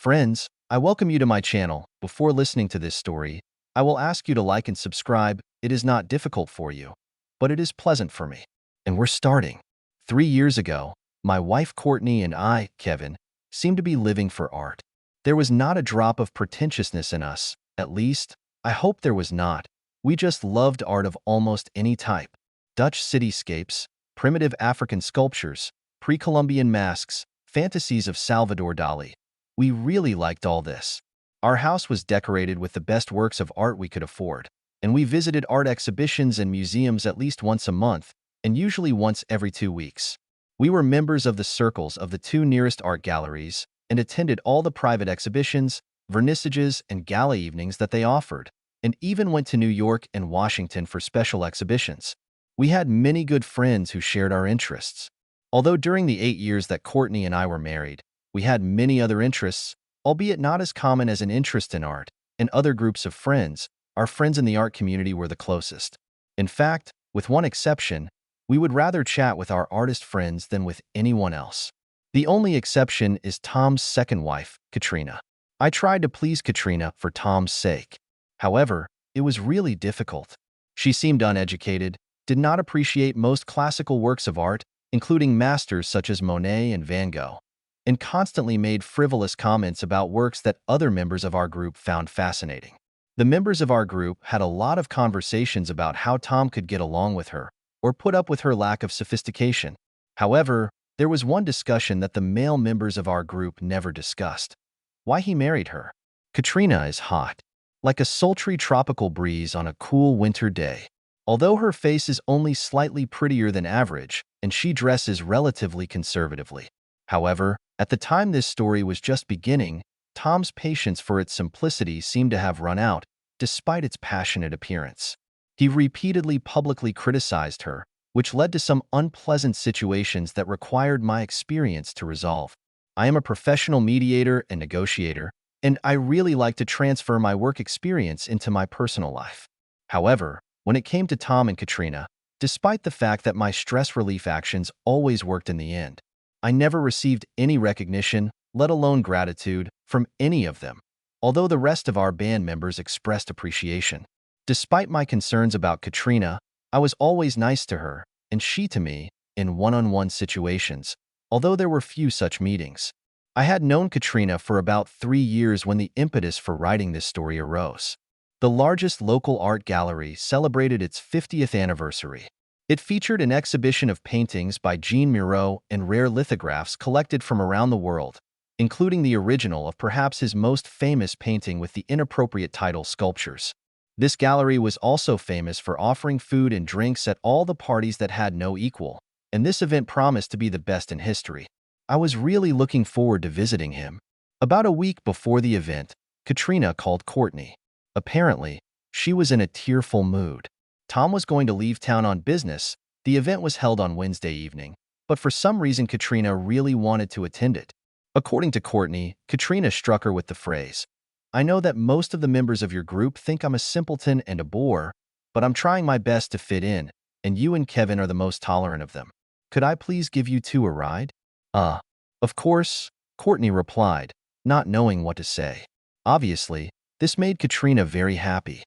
Friends, I welcome you to my channel. Before listening to this story, I will ask you to like and subscribe. It is not difficult for you, but it is pleasant for me. And we're starting. 3 years ago, my wife Courtney and I, Kevin, seemed to be living for art. There was not a drop of pretentiousness in us, at least, I hope there was not. We just loved art of almost any type. Dutch cityscapes, primitive African sculptures, pre-Columbian masks, fantasies of Salvador Dali. We really liked all this. Our house was decorated with the best works of art we could afford, and we visited art exhibitions and museums at least once a month, and usually once every 2 weeks. We were members of the circles of the 2 nearest art galleries and attended all the private exhibitions, vernissages, and gala evenings that they offered, and even went to New York and Washington for special exhibitions. We had many good friends who shared our interests. Although during the 8 years that Courtney and I were married, we had many other interests, albeit not as common as an interest in art, and other groups of friends. Our friends in the art community were the closest. In fact, with one exception, we would rather chat with our artist friends than with anyone else. The only exception is Tom's second wife, Katrina. I tried to please Katrina for Tom's sake. However, it was really difficult. She seemed uneducated, did not appreciate most classical works of art, including masters such as Monet and Van Gogh, and constantly made frivolous comments about works that other members of our group found fascinating. The members of our group had a lot of conversations about how Tom could get along with her or put up with her lack of sophistication. However, there was one discussion that the male members of our group never discussed: why he married her. Katrina is hot, like a sultry tropical breeze on a cool winter day. Although her face is only slightly prettier than average, and she dresses relatively conservatively. However, at the time this story was just beginning, Tom's patience for its simplicity seemed to have run out, despite its passionate appearance. He repeatedly publicly criticized her, which led to some unpleasant situations that required my experience to resolve. I am a professional mediator and negotiator, and I really like to transfer my work experience into my personal life. However, when it came to Tom and Katrina, despite the fact that my stress relief actions always worked in the end, I never received any recognition, let alone gratitude, from any of them, although the rest of our band members expressed appreciation. Despite my concerns about Katrina, I was always nice to her, and she to me, in one-on-one situations, although there were few such meetings. I had known Katrina for about 3 years when the impetus for writing this story arose. The largest local art gallery celebrated its 50th anniversary. It featured an exhibition of paintings by Jean Miro and rare lithographs collected from around the world, including the original of perhaps his most famous painting with the inappropriate title Sculptures. This gallery was also famous for offering food and drinks at all the parties that had no equal, and this event promised to be the best in history. I was really looking forward to visiting him. About a week before the event, Katrina called Courtney. Apparently, she was in a tearful mood. Tom was going to leave town on business. The event was held on Wednesday evening, but for some reason Katrina really wanted to attend it. According to Courtney, Katrina struck her with the phrase, "I know that most of the members of your group think I'm a simpleton and a bore, but I'm trying my best to fit in, and you and Kevin are the most tolerant of them. Could I please give you two a ride?" Of course," Courtney replied, not knowing what to say. Obviously, this made Katrina very happy.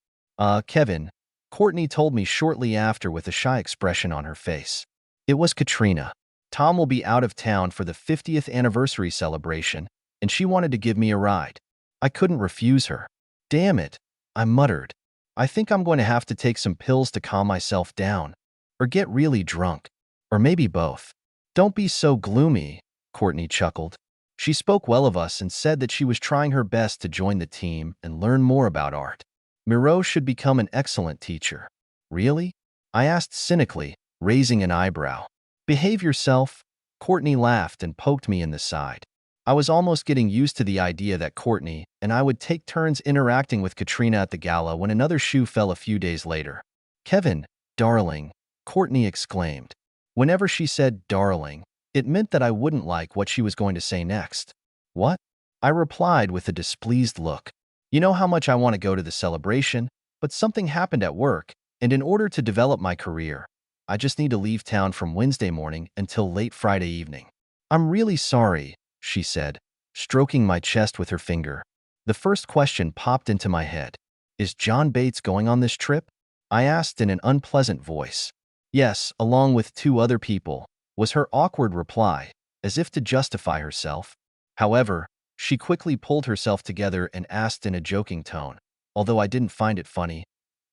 Kevin," Courtney told me shortly after with a shy expression on her face. It was Katrina. Tom will be out of town for the 50th anniversary celebration, and she wanted to give me a ride. I couldn't refuse her. Damn it, I muttered. I think I'm going to have to take some pills to calm myself down, or get really drunk, or maybe both. Don't be so gloomy, Courtney chuckled. She spoke well of us and said that she was trying her best to join the team and learn more about art. Miro should become an excellent teacher. Really? I asked cynically, raising an eyebrow. Behave yourself, Courtney laughed and poked me in the side. I was almost getting used to the idea that Courtney and I would take turns interacting with Katrina at the gala when another shoe fell a few days later. "Kevin, darling," Courtney exclaimed. Whenever she said darling, it meant that I wouldn't like what she was going to say next. "What?" I replied with a displeased look. "You know how much I want to go to the celebration, but something happened at work, and in order to develop my career, I just need to leave town from Wednesday morning until late Friday evening." "I'm really sorry," she said, stroking my chest with her finger. The first question popped into my head. Is John Bates going on this trip? I asked in an unpleasant voice. Yes, along with 2 other people, was her awkward reply, as if to justify herself. However, she quickly pulled herself together and asked in a joking tone, although I didn't find it funny,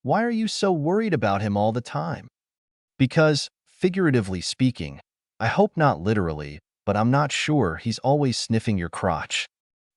"Why are you so worried about him all the time?" Because, figuratively speaking, I hope not literally, but I'm not sure, he's always sniffing your crotch.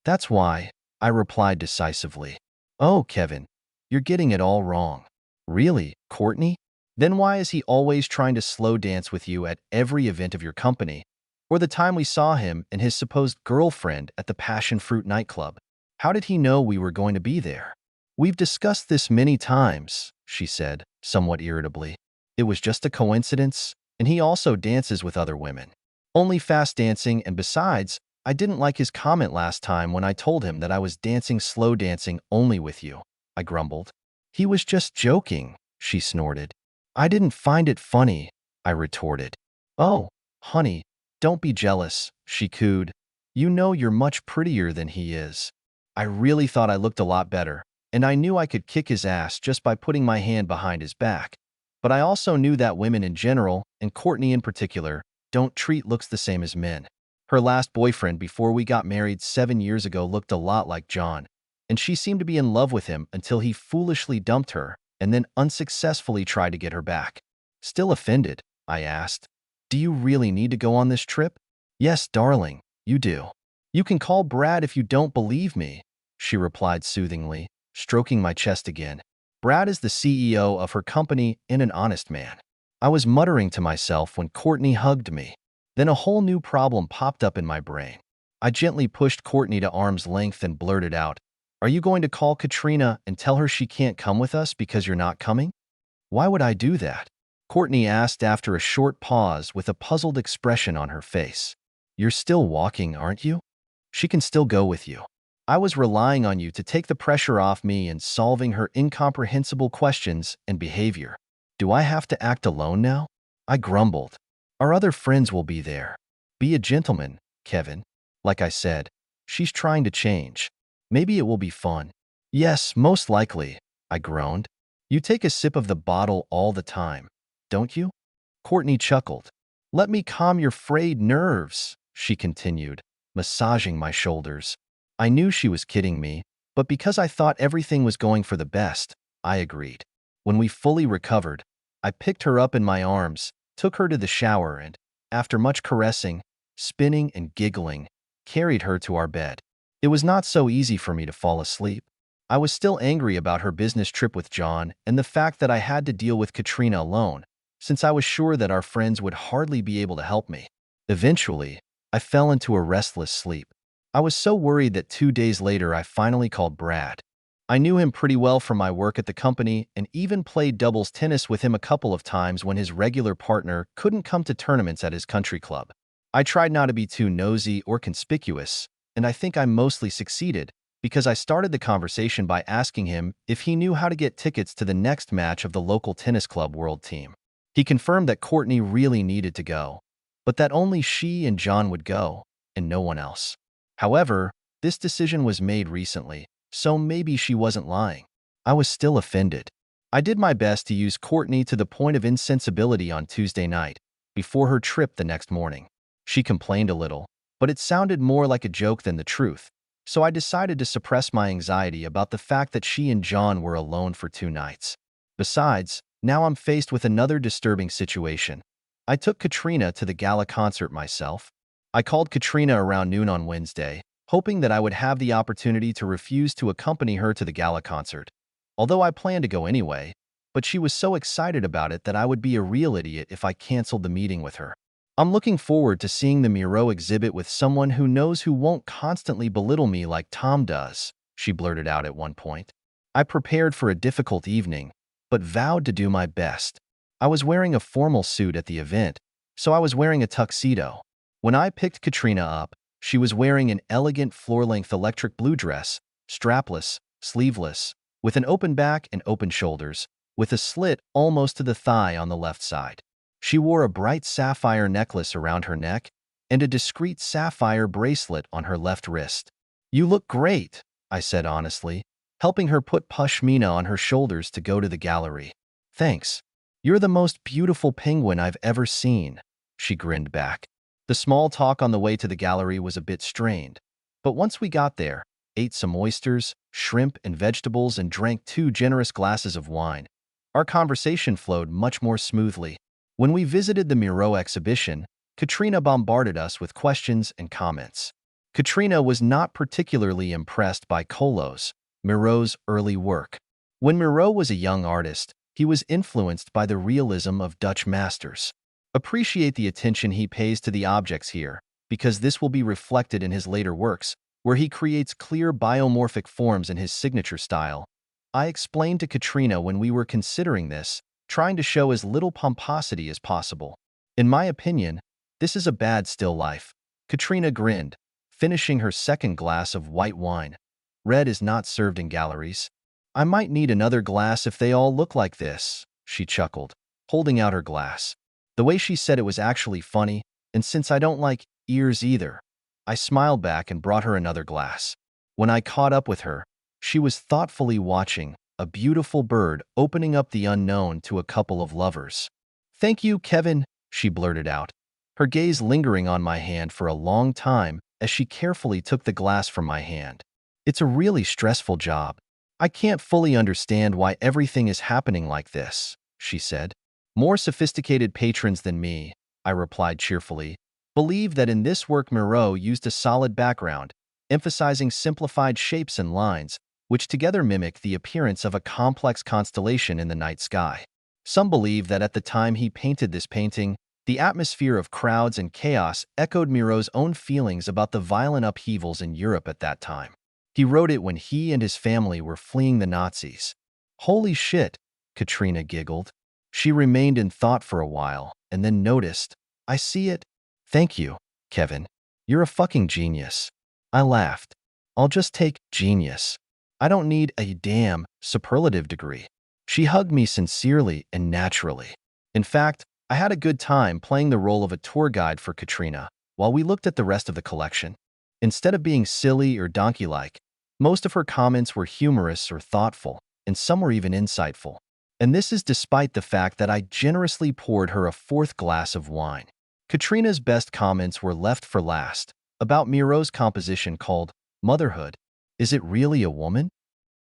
That's why, I replied decisively. Oh, Kevin, you're getting it all wrong. Really, Courtney? Then why is he always trying to slow dance with you at every event of your company? Or the time we saw him and his supposed girlfriend at the Passion Fruit nightclub? How did he know we were going to be there? We've discussed this many times, she said, somewhat irritably. It was just a coincidence, and he also dances with other women. Only fast dancing, and besides, I didn't like his comment last time when I told him that I was dancing slow dancing only with you, I grumbled. He was just joking, she snorted. I didn't find it funny, I retorted. Oh, honey, don't be jealous, she cooed. You know you're much prettier than he is. I really thought I looked a lot better, and I knew I could kick his ass just by putting my hand behind his back. But I also knew that women in general, and Courtney in particular, don't treat looks the same as men. Her last boyfriend before we got married 7 years ago looked a lot like John, and she seemed to be in love with him until he foolishly dumped her and then unsuccessfully tried to get her back. Still offended, I asked. Do you really need to go on this trip? Yes, darling, you do. You can call Brad if you don't believe me, she replied soothingly, stroking my chest again. Brad is the CEO of her company and an honest man. I was muttering to myself when Courtney hugged me. Then a whole new problem popped up in my brain. I gently pushed Courtney to arm's length and blurted out, Are you going to call Katrina and tell her she can't come with us because you're not coming? Why would I do that? Courtney asked after a short pause with a puzzled expression on her face. You're still walking, aren't you? She can still go with you. I was relying on you to take the pressure off me and solving her incomprehensible questions and behavior. Do I have to act alone now? I grumbled. Our other friends will be there. Be a gentleman, Kevin. Like I said, she's trying to change. Maybe it will be fun. Yes, most likely, I groaned. You take a sip of the bottle all the time, don't you? Courtney chuckled. Let me calm your frayed nerves, she continued, massaging my shoulders. I knew she was kidding me, but because I thought everything was going for the best, I agreed. When we fully recovered, I picked her up in my arms, took her to the shower and, after much caressing, spinning and giggling, carried her to our bed. It was not so easy for me to fall asleep. I was still angry about her business trip with John and the fact that I had to deal with Katrina alone, since I was sure that our friends would hardly be able to help me. Eventually, I fell into a restless sleep. I was so worried that 2 days later I finally called Brad. I knew him pretty well from my work at the company and even played doubles tennis with him a couple of times when his regular partner couldn't come to tournaments at his country club. I tried not to be too nosy or conspicuous, and I think I mostly succeeded, because I started the conversation by asking him if he knew how to get tickets to the next match of the local tennis club world team. He confirmed that Courtney really needed to go, but that only she and John would go, and no one else. However, this decision was made recently, so maybe she wasn't lying. I was still offended. I did my best to use Courtney to the point of insensibility on Tuesday night, before her trip the next morning. She complained a little, but it sounded more like a joke than the truth, so I decided to suppress my anxiety about the fact that she and John were alone for 2 nights. Besides, now I'm faced with another disturbing situation. I took Katrina to the gala concert myself. I called Katrina around noon on Wednesday, hoping that I would have the opportunity to refuse to accompany her to the gala concert, although I planned to go anyway, but she was so excited about it that I would be a real idiot if I canceled the meeting with her. I'm looking forward to seeing the Miro exhibit with someone who knows who won't constantly belittle me like Tom does, she blurted out at one point. I prepared for a difficult evening, but vowed to do my best. I was wearing a formal suit at the event, so I was wearing a tuxedo. When I picked Katrina up, she was wearing an elegant floor-length electric blue dress, strapless, sleeveless, with an open back and open shoulders, with a slit almost to the thigh on the left side. She wore a bright sapphire necklace around her neck and a discreet sapphire bracelet on her left wrist. "You look great," I said honestly, helping her put pashmina on her shoulders to go to the gallery. "Thanks. You're the most beautiful penguin I've ever seen," she grinned back. The small talk on the way to the gallery was a bit strained, but once we got there, ate some oysters, shrimp, and vegetables, and drank 2 generous glasses of wine, our conversation flowed much more smoothly. When we visited the Miro exhibition, Katrina bombarded us with questions and comments. Katrina was not particularly impressed by Miro's early work. When Miro was a young artist, he was influenced by the realism of Dutch masters. Appreciate the attention he pays to the objects here, because this will be reflected in his later works, where he creates clear biomorphic forms in his signature style. I explained to Katrina when we were considering this, trying to show as little pomposity as possible. "In my opinion, this is a bad still life." Katrina grinned, finishing her second glass of white wine. "Red is not served in galleries." "I might need another glass if they all look like this," she chuckled, holding out her glass. The way she said it was actually funny, and since I don't like ears either, I smiled back and brought her another glass. When I caught up with her, she was thoughtfully watching a beautiful bird opening up the unknown to a couple of lovers. "Thank you, Kevin," she blurted out, her gaze lingering on my hand for a long time as she carefully took the glass from my hand. "It's a really stressful job. I can't fully understand why everything is happening like this," she said. "More sophisticated patrons than me," I replied cheerfully, "believe that in this work Miro used a solid background, emphasizing simplified shapes and lines, which together mimic the appearance of a complex constellation in the night sky. Some believe that at the time he painted this painting, the atmosphere of crowds and chaos echoed Miro's own feelings about the violent upheavals in Europe at that time. He wrote it when he and his family were fleeing the Nazis." "Holy shit," Katrina giggled. She remained in thought for a while, and then noticed, "I see it." "Thank you, Kevin. You're a fucking genius." I laughed. "I'll just take genius. I don't need a damn superlative degree." She hugged me sincerely and naturally. In fact, I had a good time playing the role of a tour guide for Katrina while we looked at the rest of the collection. Instead of being silly or donkey-like, most of her comments were humorous or thoughtful, and some were even insightful. And this is despite the fact that I generously poured her a 4th glass of wine. Katrina's best comments were left for last, about Miro's composition called Motherhood. "Is it really a woman?"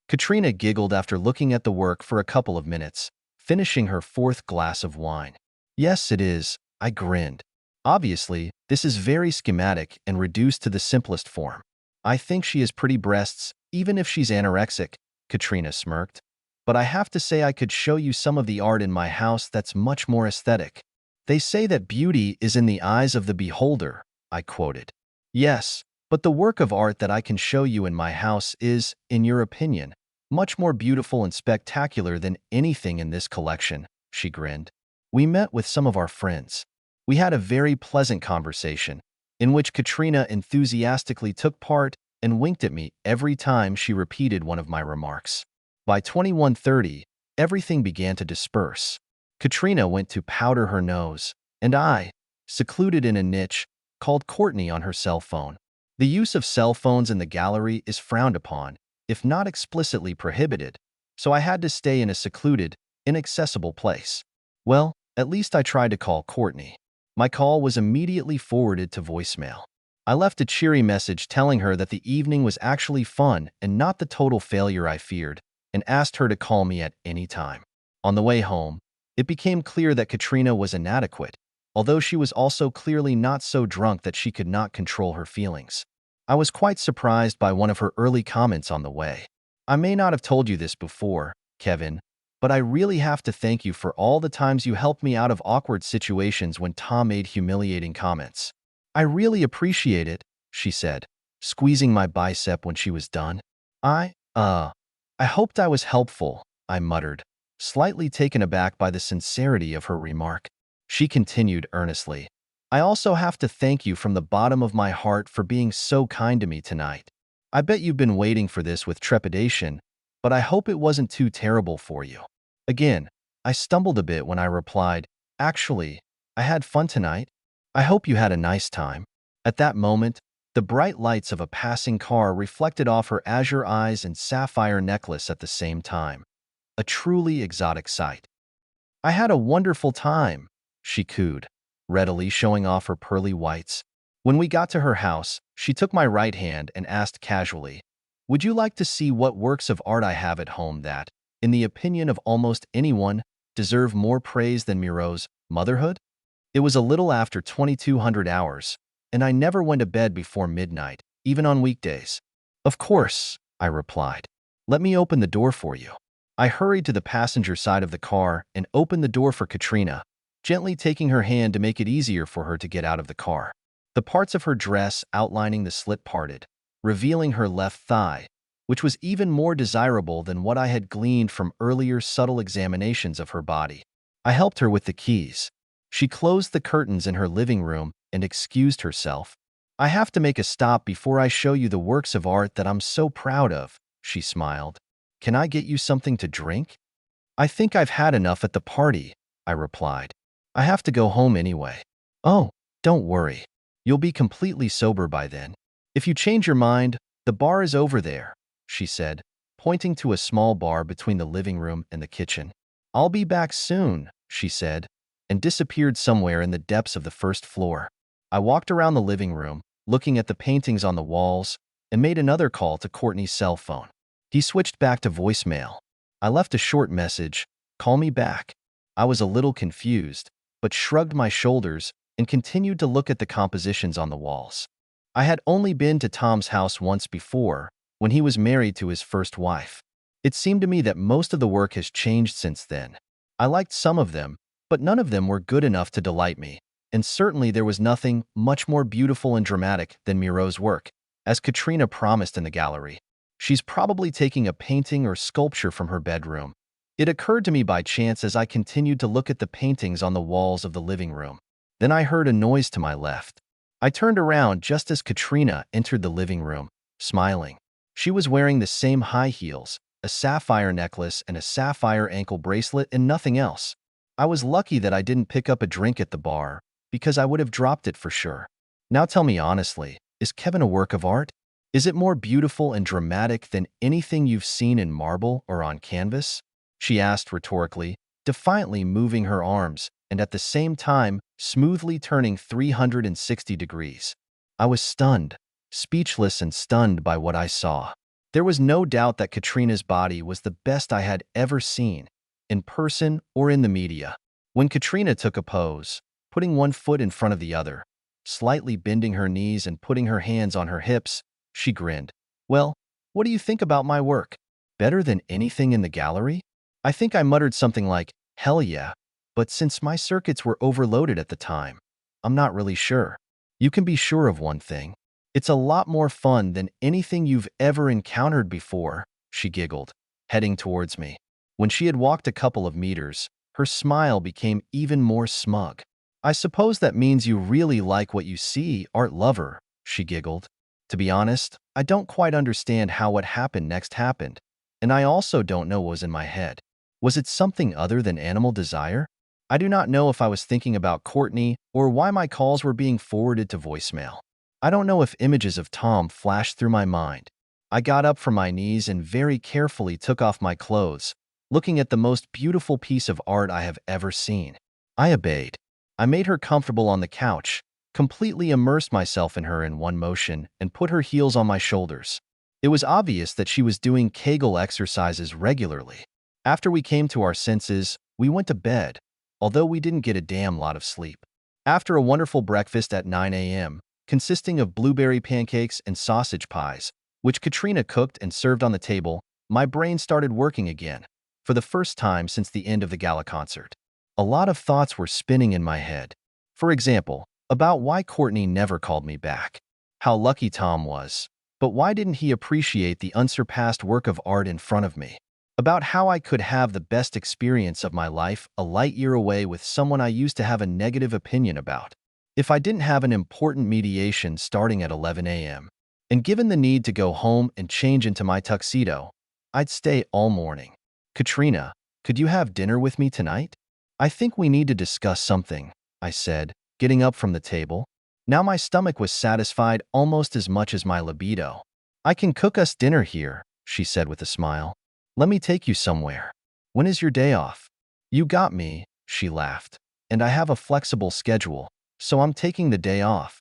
Katrina giggled after looking at the work for a couple of minutes, finishing her 4th glass of wine. "Yes, it is," I grinned. "Obviously, this is very schematic and reduced to the simplest form. I think she has pretty breasts, even if she's anorexic," Katrina smirked. "But I have to say I could show you some of the art in my house that's much more aesthetic." "They say that beauty is in the eyes of the beholder," I quoted. "Yes, but the work of art that I can show you in my house is, in your opinion, much more beautiful and spectacular than anything in this collection," she grinned. We met with some of our friends. We had a very pleasant conversation, in which Katrina enthusiastically took part and winked at me every time she repeated one of my remarks. By 21:30, everything began to disperse. Katrina went to powder her nose, and I, secluded in a niche, called Courtney on her cell phone. The use of cell phones in the gallery is frowned upon, if not explicitly prohibited, so I had to stay in a secluded, inaccessible place. Well, at least I tried to call Courtney. My call was immediately forwarded to voicemail. I left a cheery message telling her that the evening was actually fun and not the total failure I feared, and asked her to call me at any time. On the way home, it became clear that Katrina was inadequate, although she was also clearly not so drunk that she could not control her feelings. I was quite surprised by one of her early comments on the way. "I may not have told you this before, Kevin, but I really have to thank you for all the times you helped me out of awkward situations when Tom made humiliating comments. I really appreciate it," she said, squeezing my bicep when she was done. I hoped I was helpful," I muttered, slightly taken aback by the sincerity of her remark. She continued earnestly, "I also have to thank you from the bottom of my heart for being so kind to me tonight. I bet you've been waiting for this with trepidation, but I hope it wasn't too terrible for you." Again, I stumbled a bit when I replied, "Actually, I had fun tonight. I hope you had a nice time." At that moment, the bright lights of a passing car reflected off her azure eyes and sapphire necklace at the same time. A truly exotic sight. I had a wonderful time, she cooed, readily showing off her pearly whites. When we got to her house, she took my right hand and asked casually, "Would you like to see what works of art I have at home that, in the opinion of almost anyone, deserve more praise than Miro's motherhood?" It was a little after 2200 hours, and I never went to bed before midnight, even on weekdays. "Of course," I replied. "Let me open the door for you." I hurried to the passenger side of the car and opened the door for Katrina, gently taking her hand to make it easier for her to get out of the car. The parts of her dress outlining the slit parted, revealing her left thigh, which was even more desirable than what I had gleaned from earlier subtle examinations of her body. I helped her with the keys. She closed the curtains in her living room and excused herself. "I have to make a stop before I show you the works of art that I'm so proud of," she smiled. "Can I get you something to drink?" "I think I've had enough at the party," I replied. "I have to go home anyway." "Oh, don't worry. You'll be completely sober by then. If you change your mind, the bar is over there," she said, pointing to a small bar between the living room and the kitchen. "I'll be back soon," she said, and disappeared somewhere in the depths of the first floor. I walked around the living room, looking at the paintings on the walls, and made another call to Courtney's cell phone. He switched back to voicemail. I left a short message, "Call me back." I was a little confused, but shrugged my shoulders and continued to look at the compositions on the walls. I had only been to Tom's house once before, when he was married to his first wife. It seemed to me that most of the work has changed since then. I liked some of them, but none of them were good enough to delight me, and certainly there was nothing much more beautiful and dramatic than Miro's work, as Katrina promised in the gallery. She's probably taking a painting or sculpture from her bedroom. It occurred to me by chance as I continued to look at the paintings on the walls of the living room. Then I heard a noise to my left. I turned around just as Katrina entered the living room, smiling. She was wearing the same high heels, a sapphire necklace, and a sapphire ankle bracelet, and nothing else. I was lucky that I didn't pick up a drink at the bar, because I would have dropped it for sure. "Now tell me honestly, is Kevin a work of art? Is it more beautiful and dramatic than anything you've seen in marble or on canvas?" she asked rhetorically, defiantly moving her arms and at the same time smoothly turning 360 degrees. I was stunned, speechless and stunned by what I saw. There was no doubt that Katrina's body was the best I had ever seen, in person or in the media. When Katrina took a pose, putting one foot in front of the other, slightly bending her knees and putting her hands on her hips, she grinned. "Well, what do you think about my work? Better than anything in the gallery?" I think I muttered something like, "Hell yeah," but since my circuits were overloaded at the time, I'm not really sure. "You can be sure of one thing. It's a lot more fun than anything you've ever encountered before," she giggled, heading towards me. When she had walked a couple of meters, her smile became even more smug. "I suppose that means you really like what you see, art lover," she giggled. "To be honest, I don't quite understand how what happened next happened, and I also don't know what was in my head. Was it something other than animal desire? I do not know if I was thinking about Courtney or why my calls were being forwarded to voicemail. I don't know if images of Tom flashed through my mind. I got up from my knees and very carefully took off my clothes, looking at the most beautiful piece of art I have ever seen. I obeyed. I made her comfortable on the couch, completely immersed myself in her in one motion, and put her heels on my shoulders. It was obvious that she was doing Kegel exercises regularly. After we came to our senses, we went to bed, although we didn't get a damn lot of sleep. After a wonderful breakfast at 9 a.m., consisting of blueberry pancakes and sausage pies, which Katrina cooked and served on the table, my brain started working again, for the first time since the end of the gala concert. A lot of thoughts were spinning in my head. For example, about why Courtney never called me back. How lucky Tom was. But why didn't he appreciate the unsurpassed work of art in front of me? About how I could have the best experience of my life a light year away with someone I used to have a negative opinion about. If I didn't have an important mediation starting at 11 a.m., and given the need to go home and change into my tuxedo, I'd stay all morning. "Katrina, could you have dinner with me tonight? I think we need to discuss something," I said, getting up from the table. Now my stomach was satisfied almost as much as my libido. "I can cook us dinner here," she said with a smile. "Let me take you somewhere. When is your day off?" "You got me," she laughed. "And I have a flexible schedule, so I'm taking the day off.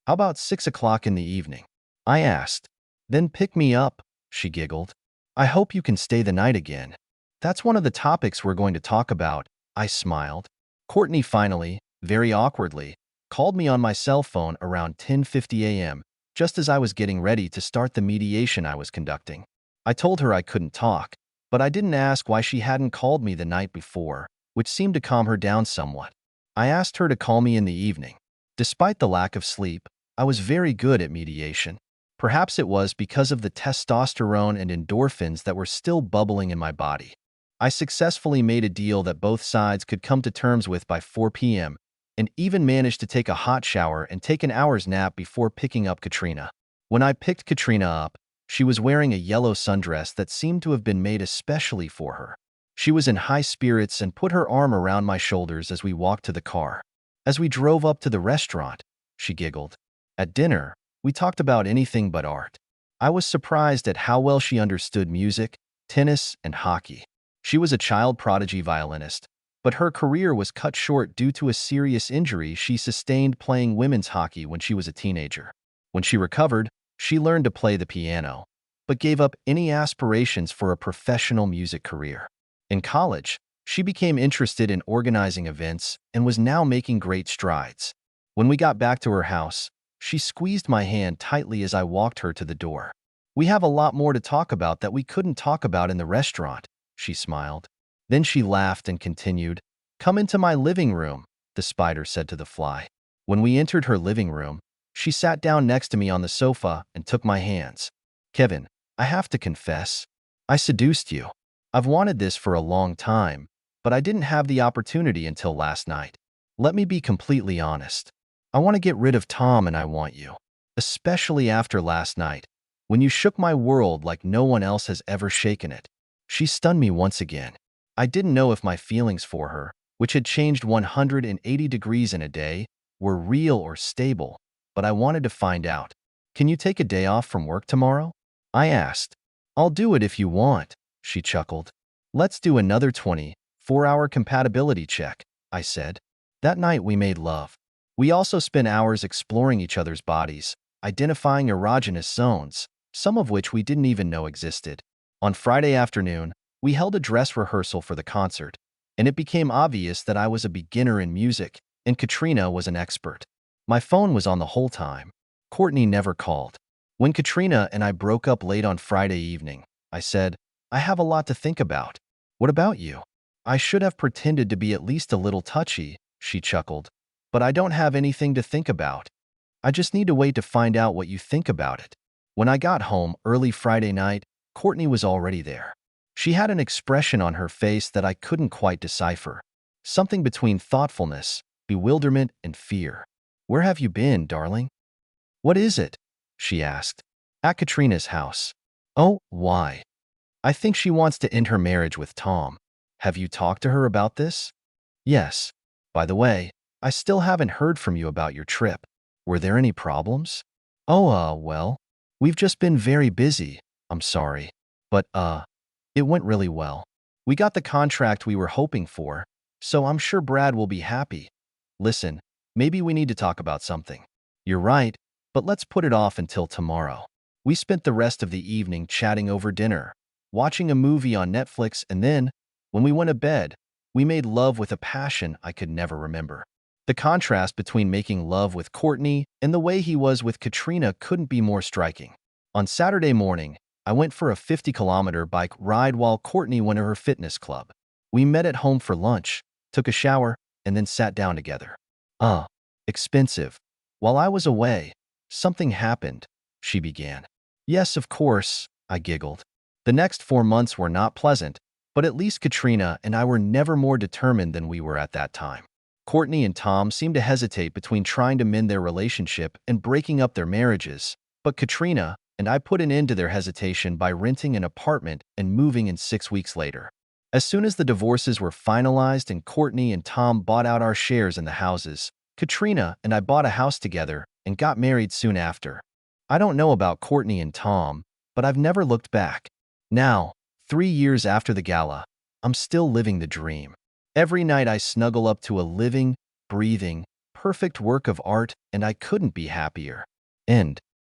How about 6 o'clock in the evening?" I asked. "Then pick me up," she giggled. "I hope you can stay the night again." "That's one of the topics we're going to talk about," I smiled. Courtney finally, very awkwardly, called me on my cell phone around 10:50 a.m., just as I was getting ready to start the mediation I was conducting. I told her I couldn't talk, but I didn't ask why she hadn't called me the night before, which seemed to calm her down somewhat. I asked her to call me in the evening. Despite the lack of sleep, I was very good at mediation. Perhaps it was because of the testosterone and endorphins that were still bubbling in my body. I successfully made a deal that both sides could come to terms with by 4 p.m., and even managed to take a hot shower and take an hour's nap before picking up Katrina. When I picked Katrina up, she was wearing a yellow sundress that seemed to have been made especially for her. She was in high spirits and put her arm around my shoulders as we walked to the car. As we drove up to the restaurant, she giggled. At dinner, we talked about anything but art. I was surprised at how well she understood music, tennis, and hockey. She was a child prodigy violinist, but her career was cut short due to a serious injury she sustained playing women's hockey when she was a teenager. When she recovered, she learned to play the piano, but gave up any aspirations for a professional music career. In college, she became interested in organizing events and was now making great strides. When we got back to her house, she squeezed my hand tightly as I walked her to the door. "We have a lot more to talk about that we couldn't talk about in the restaurant," she smiled. Then she laughed and continued, "Come into my living room," the spider said to the fly. When we entered her living room, she sat down next to me on the sofa and took my hands. "Kevin, I have to confess, I seduced you. I've wanted this for a long time, but I didn't have the opportunity until last night. Let me be completely honest. I want to get rid of Tom and I want you. Especially after last night, when you shook my world like no one else has ever shaken it." She stunned me once again. I didn't know if my feelings for her, which had changed 180 degrees in a day, were real or stable, but I wanted to find out. "Can you take a day off from work tomorrow?" I asked. "I'll do it if you want," she chuckled. "Let's do another 24-hour compatibility check," I said. That night we made love. We also spent hours exploring each other's bodies, identifying erogenous zones, some of which we didn't even know existed. On Friday afternoon, we held a dress rehearsal for the concert, and it became obvious that I was a beginner in music and Katrina was an expert. My phone was on the whole time. Courtney never called. When Katrina and I broke up late on Friday evening, I said, "I have a lot to think about." "What about you?" "I should have pretended to be at least a little touchy," she chuckled. "But I don't have anything to think about. I just need to wait to find out what you think about it." When I got home early Friday night, Courtney was already there. She had an expression on her face that I couldn't quite decipher. Something between thoughtfulness, bewilderment, and fear. "Where have you been, darling?" "What is it?" she asked. "At Katrina's house." "Oh, why?" "I think she wants to end her marriage with Tom." "Have you talked to her about this?" "Yes. By the way, I still haven't heard from you about your trip. Were there any problems?" "Oh, well, we've just been very busy. I'm sorry. But, it went really well. We got the contract we were hoping for, so I'm sure Brad will be happy. Listen, maybe we need to talk about something." "You're right, but let's put it off until tomorrow." We spent the rest of the evening chatting over dinner, watching a movie on Netflix, and then, when we went to bed, we made love with a passion I could never remember. The contrast between making love with Courtney and the way he was with Katrina couldn't be more striking. On Saturday morning, I went for a 50-kilometer bike ride while Courtney went to her fitness club. We met at home for lunch, took a shower, and then sat down together. Expensive. While I was away, something happened, she began. "Yes, of course," I giggled. The next 4 months were not pleasant, but at least Katrina and I were never more determined than we were at that time. Courtney and Tom seemed to hesitate between trying to mend their relationship and breaking up their marriages, but Katrina and I put an end to their hesitation by renting an apartment and moving in 6 weeks later. As soon as the divorces were finalized and Courtney and Tom bought out our shares in the houses, Katrina and I bought a house together and got married soon after. I don't know about Courtney and Tom, but I've never looked back. Now, 3 years after the gala, I'm still living the dream. Every night I snuggle up to a living, breathing, perfect work of art, and I couldn't be happier. End.